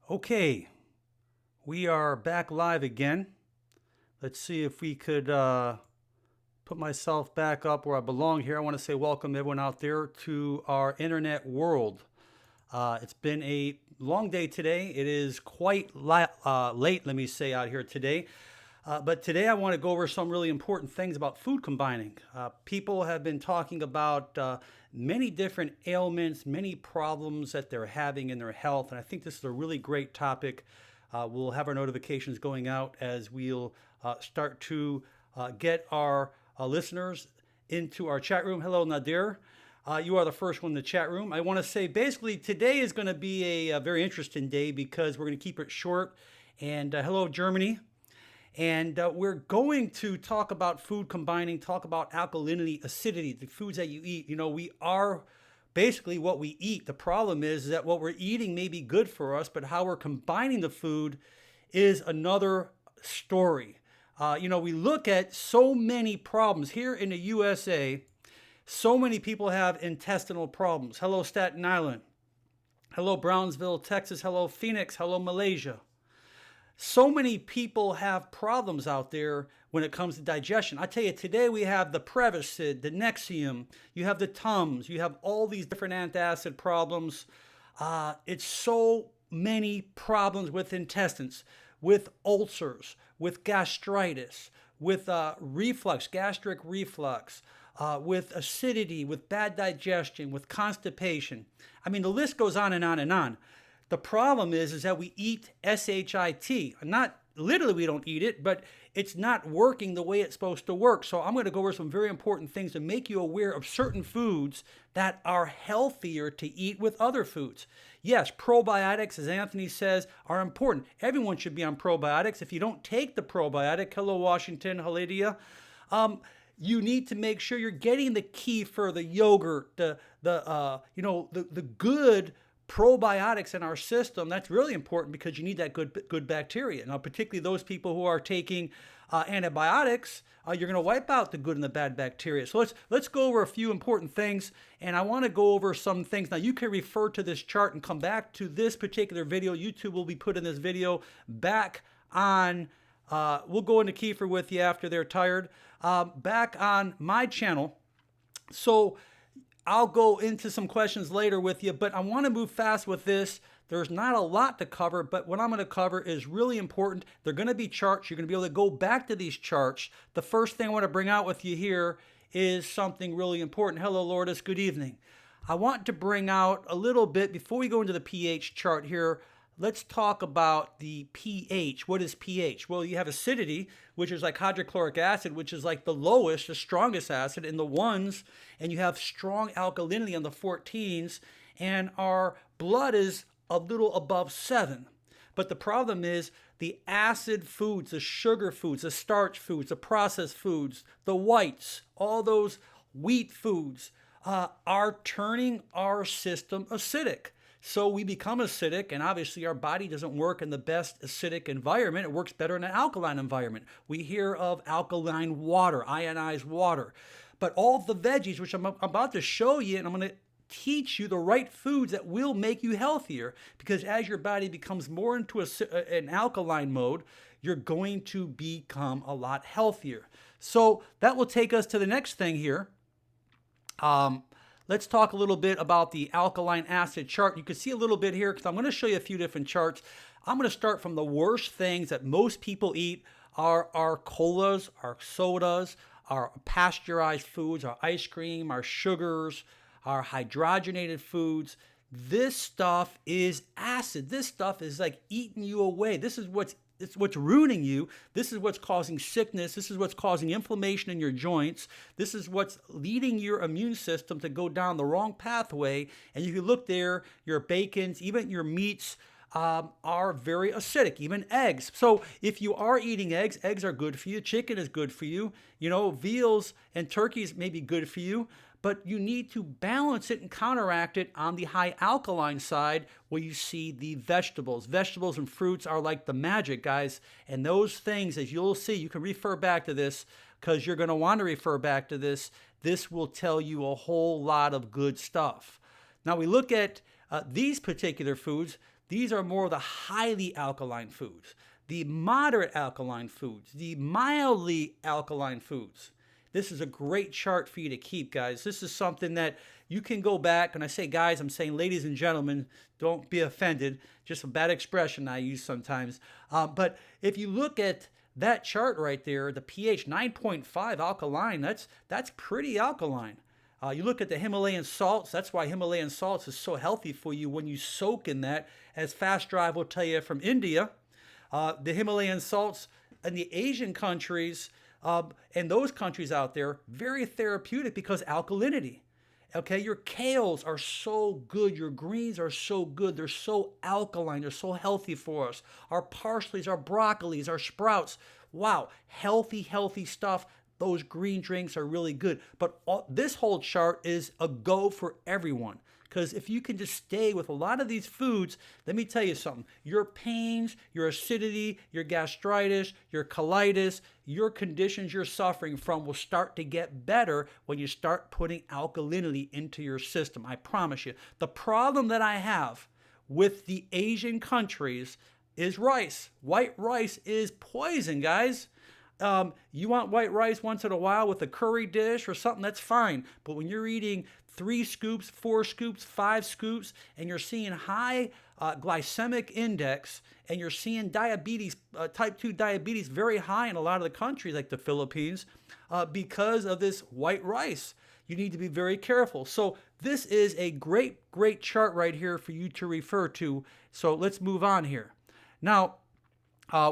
Okay, we are back live again. Let's see if we could put myself back up where I belong here. I want to say welcome everyone out there to our internet world. It's been a long day today. It is quite late, let me say, out here today. But today I want to go over some really important things about food combining. People have been talking about many different ailments, many problems that they're having in their health, and I think this is a really great topic. We'll have our notifications going out as we'll start to get our listeners into our chat room. Hello, Nadir. You are the first one in the chat room. I want to say basically today is going to be a very interesting day because we're going to keep it short. And hello, Germany. And we're going to talk about food combining, talk about alkalinity, acidity, the foods that you eat. You know, we are basically what we eat. The problem is that what we're eating may be good for us, but how we're combining the food is another story. We look at so many problems here in the USA. So many people have intestinal problems. Hello, Staten Island. Hello, Brownsville, Texas. Hello, Phoenix. Hello, Malaysia. So many people have problems out there when it comes to digestion. I tell you, today we have the Prevacid, the Nexium, you have the Tums, you have all these different antacid problems. It's so many problems with intestines, with ulcers, with gastritis, with reflux, gastric reflux, with acidity, with bad digestion, with constipation. I mean, the list goes on and on and on. The problem is that we eat SHIT. Not literally we don't eat it, but it's not working the way it's supposed to work. So I'm going to go over some very important things to make you aware of certain foods that are healthier to eat with other foods. Yes, probiotics, as Anthony says, are important. Everyone should be on probiotics. If you don't take the probiotic, hello Washington, Halidia, you need to make sure you're getting the kefir, the yogurt, the good probiotics in our system. That's really important because you need that good bacteria. Now, particularly those people who are taking antibiotics, you're going to wipe out the good and the bad bacteria. So let's go over a few important things, and I want to go over some things. Now, you can refer to this chart and come back to this particular video. YouTube will be putting this video back on. We'll go into kefir with you after they're tired. Back on my channel. So I'll go into some questions later with you, but I want to move fast with this. There's not a lot to cover, but what I'm going to cover is really important. They're going to be charts. You're going to be able to go back to these charts. The first thing I want to bring out with you here is something really important. Hello, Lourdes. Good evening. I want to bring out a little bit, before we go into the pH chart here, let's talk about the pH. What is pH? Well, you have acidity, which is like hydrochloric acid, which is like the lowest, the strongest acid in the ones, and you have strong alkalinity on the 14s, and our blood is a little above 7. But the problem is the acid foods, the sugar foods, the starch foods, the processed foods, the whites, all those wheat foods are turning our system acidic. So we become acidic, and obviously our body doesn't work in the best acidic environment. It works better in an alkaline environment. We hear of alkaline water, ionized water. But all the veggies, which I'm about to show you, and I'm going to teach you the right foods that will make you healthier, because as your body becomes more into an alkaline mode, you're going to become a lot healthier. So that will take us to the next thing here. Let's talk a little bit about the alkaline acid chart. You can see a little bit here because I'm going to show you a few different charts. I'm going to start from the worst things that most people eat are our colas, our sodas, our pasteurized foods, our ice cream, our sugars, our hydrogenated foods. This stuff is acid. This stuff is like eating you away. This is what's ruining you. This is what's causing sickness. This is what's causing inflammation in your joints. This is what's leading your immune system to go down the wrong pathway. And if you look there, your bacons, even your meats are very acidic, even eggs. So if you are eating eggs, eggs are good for you. Chicken is good for you. Veals and turkeys may be good for you. But you need to balance it and counteract it on the high alkaline side where you see the vegetables. Vegetables and fruits are like the magic, guys. And those things, as you'll see, you can refer back to this because you're going to want to refer back to this. This will tell you a whole lot of good stuff. Now we look at these particular foods, these are more of the highly alkaline foods, the moderate alkaline foods, the mildly alkaline foods. This is a great chart for you to keep, guys. This is something that you can go back, and I say guys, I'm saying ladies and gentlemen, don't be offended. Just a bad expression I use sometimes. But if you look at that chart right there, the pH 9.5 alkaline, that's pretty alkaline. You look at the Himalayan salts. That's why Himalayan salts is so healthy for you when you soak in that. As Fast Drive will tell you from India, the Himalayan salts in the Asian countries and those countries out there, very therapeutic because alkalinity. Okay, your kales are so good. Your greens are so good. They're so alkaline. They're so healthy for us. Our parsleys, our broccolis, our sprouts. Wow, healthy, healthy stuff. Those green drinks are really good. But this whole chart is a go for everyone. Because if you can just stay with a lot of these foods, let me tell you something. Your pains, your acidity, your gastritis, your colitis, your conditions you're suffering from will start to get better when you start putting alkalinity into your system. I promise you. The problem that I have with the Asian countries is rice. White rice is poison, guys. You want white rice once in a while with a curry dish or something, that's fine. But when you're eating 3 scoops, 4 scoops, 5 scoops, and you're seeing high glycemic index, and you're seeing diabetes, type 2 diabetes very high in a lot of the countries like the Philippines because of this white rice. You need to be very careful. So this is a great, great chart right here for you to refer to. So let's move on here. Now,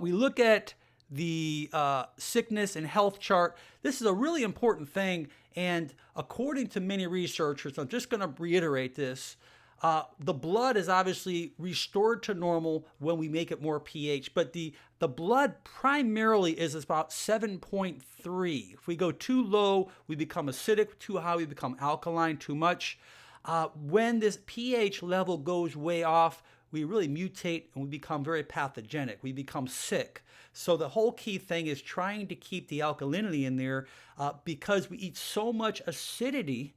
we look at the sickness and health chart. This is a really important thing, and according to many researchers, I'm just going to reiterate this, the blood is obviously restored to normal when we make it more pH, but the blood primarily is about 7.3. If we go too low, we become acidic. Too high, we become alkaline. Too much. When this pH level goes way off, we really mutate and we become very pathogenic. We become sick. So the whole key thing is trying to keep the alkalinity in there because we eat so much acidity.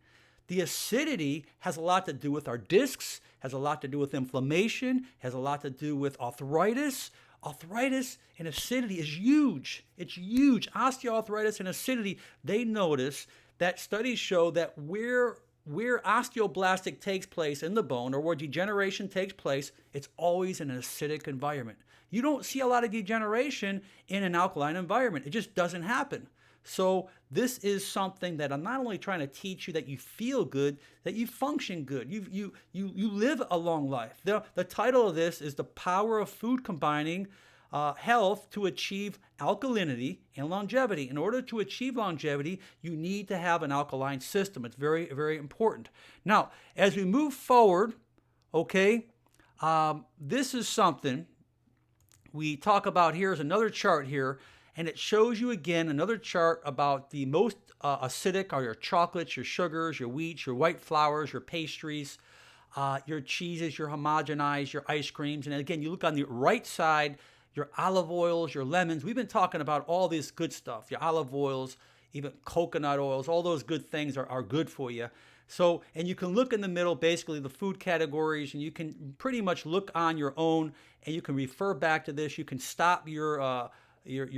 The acidity has a lot to do with our discs, has a lot to do with inflammation, has a lot to do with arthritis. Arthritis and acidity is huge. It's huge. Osteoarthritis and acidity, they notice that studies show that where osteoblastic takes place in the bone or where degeneration takes place, it's always in an acidic environment. You don't see a lot of degeneration in an alkaline environment. It just doesn't happen. So this is something that I'm not only trying to teach you that you feel good, that you function good, you live a long life. The title of this is The Power of Food Combining Health to Achieve Alkalinity and Longevity. In order to achieve longevity, you need to have an alkaline system. It's very, very important. Now, as we move forward, okay, this is something we talk about. Here's another chart here, and it shows you again another chart about the most acidic are your chocolates, your sugars, your wheats, your white flours, your pastries, your cheeses, your homogenized, your ice creams. And again, you look on the right side, your olive oils, your lemons. We've been talking about all this good stuff, your olive oils, even coconut oils, all those good things are good for you. So, and you can look in the middle, basically the food categories, and you can pretty much look on your own, and you can refer back to this. You can stop your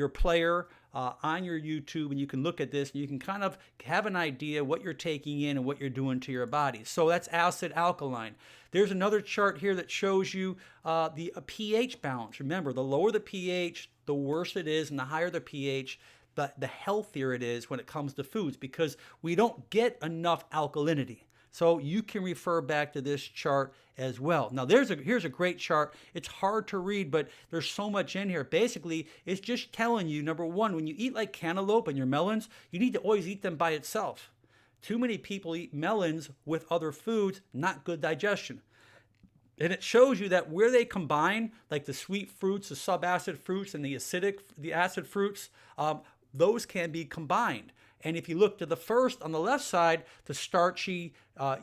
player on your YouTube, and you can look at this, and you can kind of have an idea what you're taking in and what you're doing to your body. So that's acid alkaline. There's another chart here that shows you the pH balance. Remember, the lower the pH, the worse it is, and the higher the pH, the healthier it is when it comes to foods, because we don't get enough alkalinity. So you can refer back to this chart as well. Now here's a great chart. It's hard to read, but there's so much in here. Basically, it's just telling you, number one, when you eat like cantaloupe and your melons, you need to always eat them by itself. Too many people eat melons with other foods, not good digestion. And it shows you that where they combine, like the sweet fruits, the subacid fruits, and the acid fruits, those can be combined. And if you look to the first on the left side, the starchy,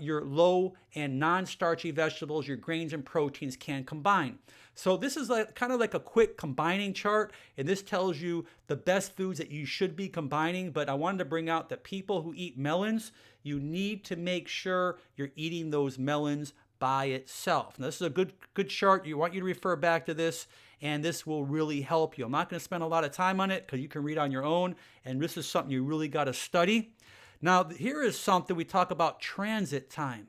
your low and non-starchy vegetables, your grains and proteins can combine. So this is kind of like a quick combining chart, and this tells you the best foods that you should be combining. But I wanted to bring out that people who eat melons, you need to make sure you're eating those melons by itself. Now, this is a good chart. You want you to refer back to this, and this will really help you. I'm not going to spend a lot of time on it because you can read on your own, and this is something you really got to study. Now, here is something we talk about: transit time.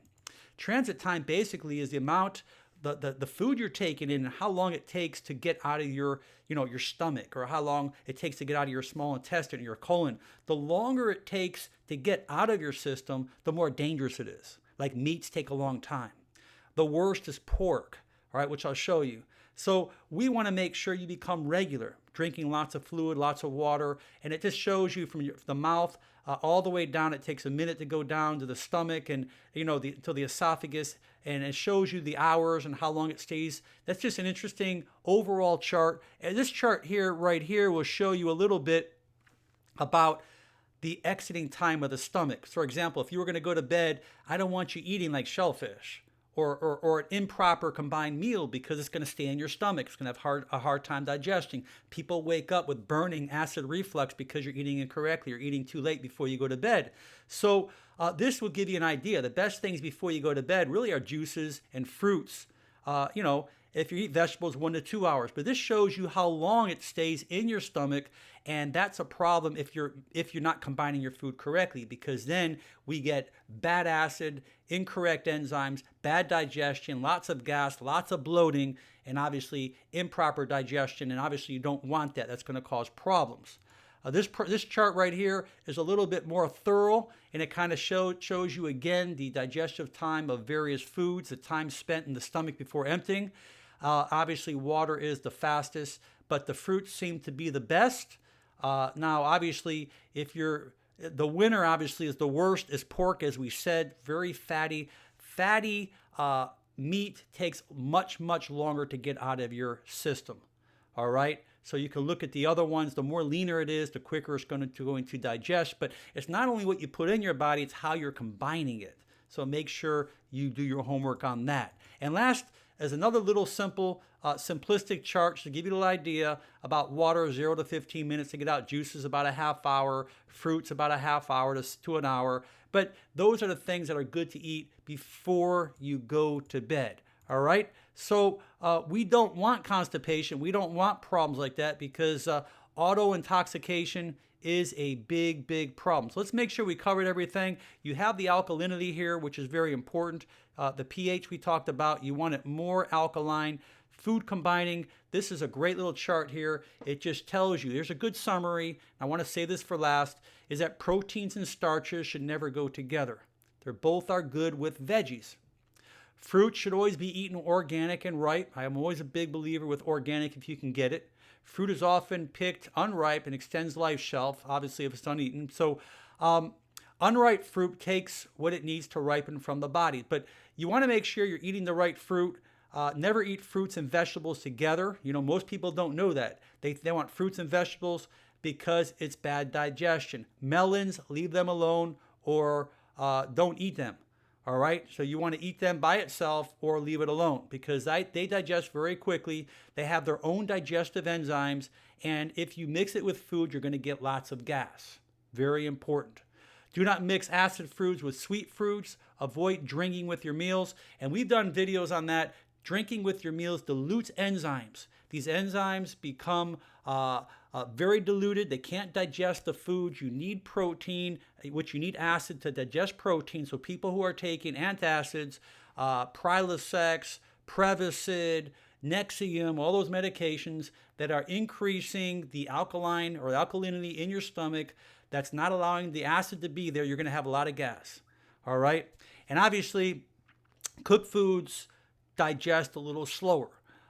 Transit time basically is the amount, the food you're taking in and how long it takes to get out of your, your stomach, or how long it takes to get out of your small intestine or your colon. The longer it takes to get out of your system, the more dangerous it is. Like meats take a long time. The worst is pork, all right, which I'll show you. So we want to make sure you become regular, drinking lots of fluid, lots of water, and it just shows you from the mouth all the way down. It takes a minute to go down to the stomach and, to the esophagus, and it shows you the hours and how long it stays. That's just an interesting overall chart. And this chart here, right here, will show you a little bit about the exiting time of the stomach. For example, if you were going to go to bed, I don't want you eating like shellfish or an improper combined meal, because it's going to stay in your stomach. It's going to have a hard time digesting. People wake up with burning acid reflux because you're eating incorrectly. You're eating too late before you go to bed. So this will give you an idea. The best things before you go to bed really are juices and fruits. If you eat vegetables, 1 to 2 hours. But this shows you how long it stays in your stomach, and that's a problem if you're not combining your food correctly, because then we get bad acid, incorrect enzymes, bad digestion, lots of gas, lots of bloating, and obviously improper digestion. And obviously you don't want that. That's going to cause problems. This chart right here is a little bit more thorough, and it kind of shows you again the digestive time of various foods, the time spent in the stomach before emptying. Obviously, water is the fastest, but the fruits seem to be the best. Now, obviously, the winner obviously is the worst is pork, as we said, very fatty. Fatty meat takes much, much longer to get out of your system. All right. So you can look at the other ones. The more leaner it is, the quicker it's going to digest. But it's not only what you put in your body, it's how you're combining it. So make sure you do your homework on that. And last, as another little simplistic chart to give you a little idea about water, 0 to 15 minutes to get out. Juices about a half hour. Fruits about a half hour to an hour. But those are the things that are good to eat before you go to bed. All right. So we don't want constipation. We don't want problems like that, because auto intoxication is a big, big problem. So let's make sure we covered everything. You have the alkalinity here, which is very important. The pH we talked about, you want it more alkaline. Food combining, this is a great little chart here. It just tells you, there's a good summary. I want to say this for last, is that proteins and starches should never go together. They both are good with veggies. Fruit should always be eaten organic and ripe. I am always a big believer with organic if you can get it. Fruit is often picked unripe and extends life shelf, obviously, if it's uneaten. So unripe fruit takes what it needs to ripen from the body. But you want to make sure you're eating the right fruit. Never eat fruits and vegetables together. Most people don't know that. They want fruits and vegetables because it's bad digestion. Melons, leave them alone, or don't eat them. All right, so you want to eat them by itself or leave it alone, because they digest very quickly. They have their own digestive enzymes, and if you mix it with food, you're going to get lots of gas. Very important. Do not mix acid fruits with sweet fruits. Avoid drinking with your meals, and we've done videos on that. Drinking with your meals dilutes enzymes. These enzymes become very diluted. They can't digest the foods. You need protein, which you need acid to digest protein. So people who are taking antacids, Prilosec, Prevacid, Nexium, all those medications that are increasing the alkaline or alkalinity in your stomach, that's not allowing the acid to be there, you're going to have a lot of gas. All right? And obviously, cooked foods digest a little slower.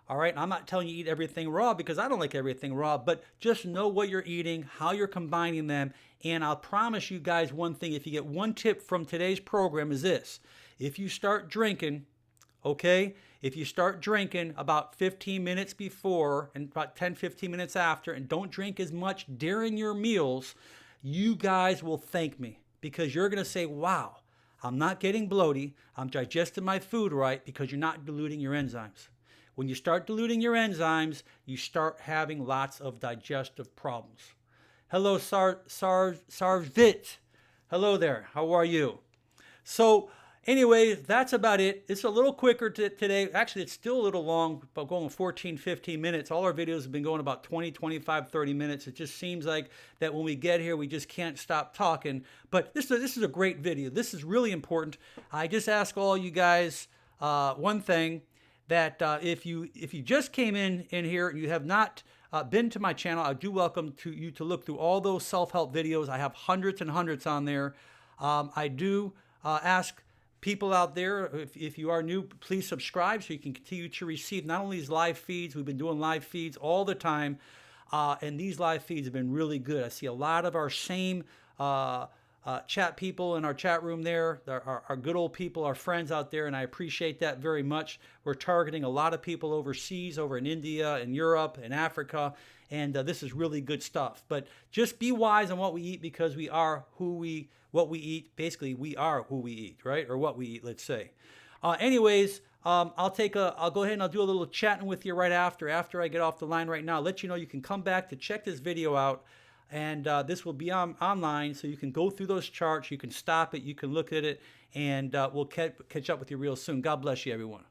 All right, I'm not telling you eat everything raw, because I don't like everything raw, but just know what you're eating, how you're combining them, and I'll promise you guys one thing. If you get one tip from today's program is this: if you start drinking, okay, if you start drinking about 15 minutes before and about 10, 15 minutes after, and don't drink as much during your meals, you guys will thank me, because you're going to say, wow, I'm not getting bloated, I'm digesting my food right, because you're not diluting your enzymes. When you start diluting your enzymes, you start having lots of digestive problems. Hello, Sarvit. Hello there. How are you? So Anyway, that's about it. It's a little quicker today. Actually, it's still a little long, but going 14, 15 minutes. All our videos have been going about 20, 25, 30 minutes. It just seems like that when we get here, we just can't stop talking. But this is a great video. This is really important. I just ask all you guys one thing, that if you just came in here and you have not been to my channel, I do welcome you to look through all those self-help videos. I have hundreds and hundreds on there. I do ask people out there, if you are new, please subscribe so you can continue to receive not only these live feeds. We've been doing live feeds all the time, and these live feeds have been really good. I see a lot of our same chat people in our chat room there, our good old people, our friends out there, and I appreciate that very much. We're targeting a lot of people overseas, over in India and Europe and Africa, and this is really good stuff. But just be wise on what we eat, because we are what we eat. Basically, we are who we eat, right? Or what we eat, let's say. Anyways, I'll go ahead and I'll do a little chatting with you right after I get off the line right now. I'll let you know you can come back to check this video out. And this will be online, so you can go through those charts, you can stop it, you can look at it, and we'll catch up with you real soon. God bless you, everyone.